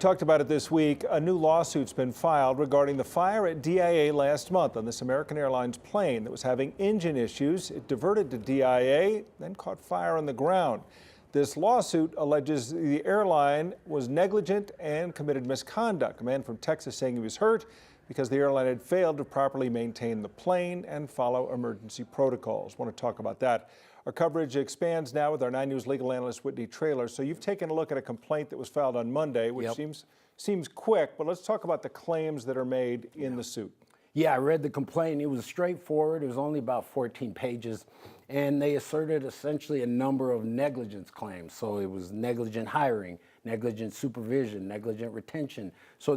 talked about it this week. A new lawsuit's been filed regarding the fire at DIA last month on this American Airlines plane that was having engine issues. It diverted to DIA, then caught fire on the ground. This lawsuit alleges the airline was negligent and committed misconduct. A man from Texas saying he was hurt because the airline had failed to properly maintain the plane and follow emergency protocols. Want to talk about that. Our coverage expands now with our 9 News legal analyst Whitney Traylor. So you've taken a look at a complaint that was filed on Monday, which seems quick, but let's talk about the claims that are made in the suit. Yeah, I read the complaint. It was straightforward. It was only about 14 pages, and they asserted essentially a number of negligence claims. So it was negligent hiring, negligent supervision, negligent retention. So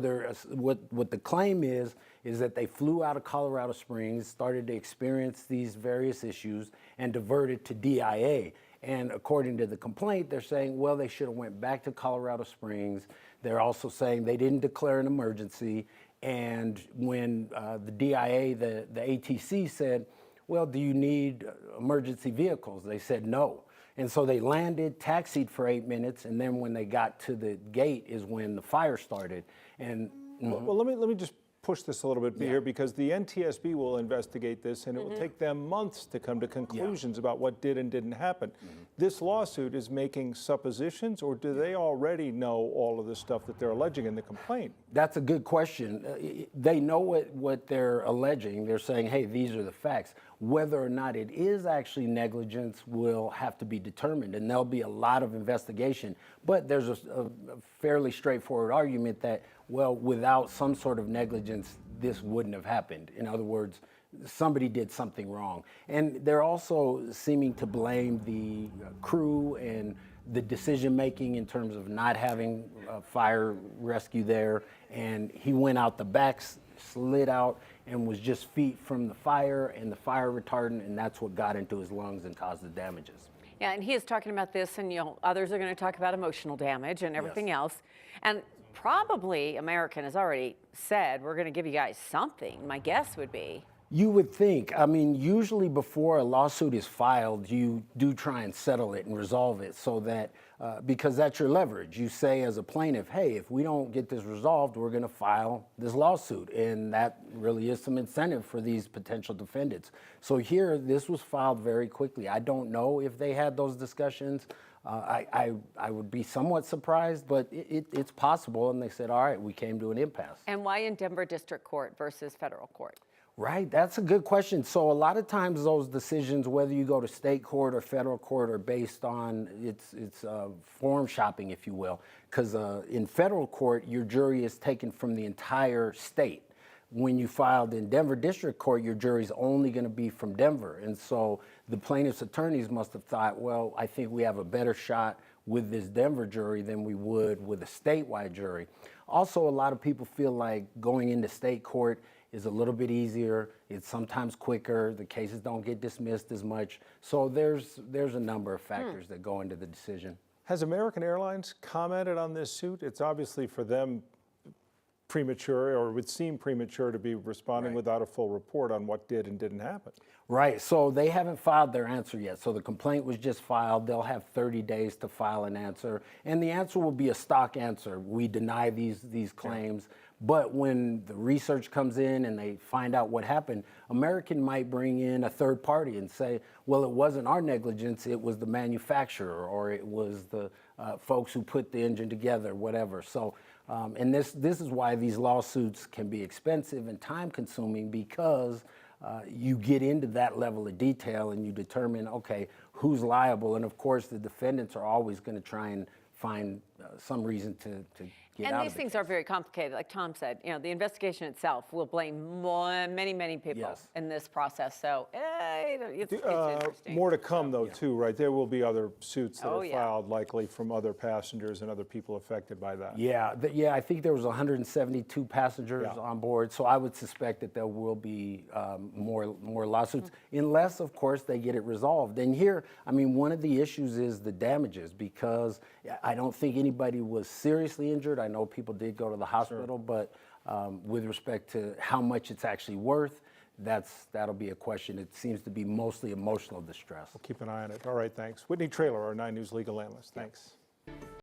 what the claim is that they flew out of Colorado Springs, started to experience these various issues, and diverted to DIA. And according to the complaint, they're saying, well, they should have went back to Colorado Springs. They're also saying they didn't declare an emergency. And when the DIA, the ATC said, well, do you need emergency vehicles? They said no. And so they landed, taxied for 8 minutes, and then when they got to the gate is when the fire started. And well, let me just push this a little bit here, because the NTSB will investigate this, and it will take them months to come to conclusions about what did and didn't happen. This lawsuit is making suppositions, or do they already know all of the stuff that they're alleging in the complaint? That's a good question. They know what they're alleging. They're saying, hey, these are the facts. Whether or not it is actually negligence will have to be determined, and there'll be a lot of investigation. But there's a fairly straightforward argument that, well, without some sort of negligence, this wouldn't have happened. In other words, somebody did something wrong. And they're also seeming to blame the crew and the decision making in terms of not having fire rescue there. And he went out the back, slid out, and was just feet from the fire and the fire retardant, and that's what got into his lungs and caused the damages. Yeah, and he is talking about this, and others are going to talk about emotional damage and everything else. And probably American has already said, we're going to give you guys something. My guess would be. You would think. I mean, usually before a lawsuit is filed, you do try and settle it and resolve it so that, because that's your leverage. You say as a plaintiff, hey, if we don't get this resolved, we're going to file this lawsuit. And that really is some incentive for these potential defendants. So here, this was filed very quickly. I don't know if they had those discussions. I would be somewhat surprised, but it's possible. And they said, all right, we came to an impasse. And why in Denver District Court versus federal court? Right, that's a good question. So a lot of times those decisions, whether you go to state court or federal court, are based on it's forum shopping, if you will. Because in federal court, your jury is taken from the entire state. When you filed in Denver District Court, your jury's only going to be from Denver. And so the plaintiff's attorneys must have thought, well, I think we have a better shot with this Denver jury than we would with a statewide jury. Also, a lot of people feel like going into state court is a little bit easier. It's sometimes quicker. The cases don't get dismissed as much. So there's a number of factors that go into the decision. Has American Airlines commented on this suit? It's obviously for them premature, or would seem premature, to be responding without a full report on what did and didn't happen. Right, so they haven't filed their answer yet. So the complaint was just filed. They'll have 30 days to file an answer, and the answer will be a stock answer. We deny these claims, but when the research comes in and they find out what happened, American might bring in a third party and say, well, it wasn't our negligence, it was the manufacturer, or it was the folks who put the engine together, whatever. So, and this is why these lawsuits can be expensive and time-consuming, because you get into that level of detail and you determine, okay, who's liable. And of course, the defendants are always going to try and find some reason to get out of it. And these things are very complicated. Like Tom said, the investigation itself will blame many people in this process. So it's interesting. More to come, though, too, right? There will be other suits that are filed, likely from other passengers and other people affected by that. Yeah, I think there was 172 passengers on board, so I would suspect that there will be more lawsuits, unless, of course, they get it resolved. And here, I mean, one of the issues is the damages, because I don't think anybody was seriously injured. I know people did go to the hospital, but with respect to how much it's actually worth, that'll be a question. It seems to be mostly emotional distress. We'll keep an eye on it. All right, thanks. Whitney Traylor, our 9 News legal analyst. Thanks.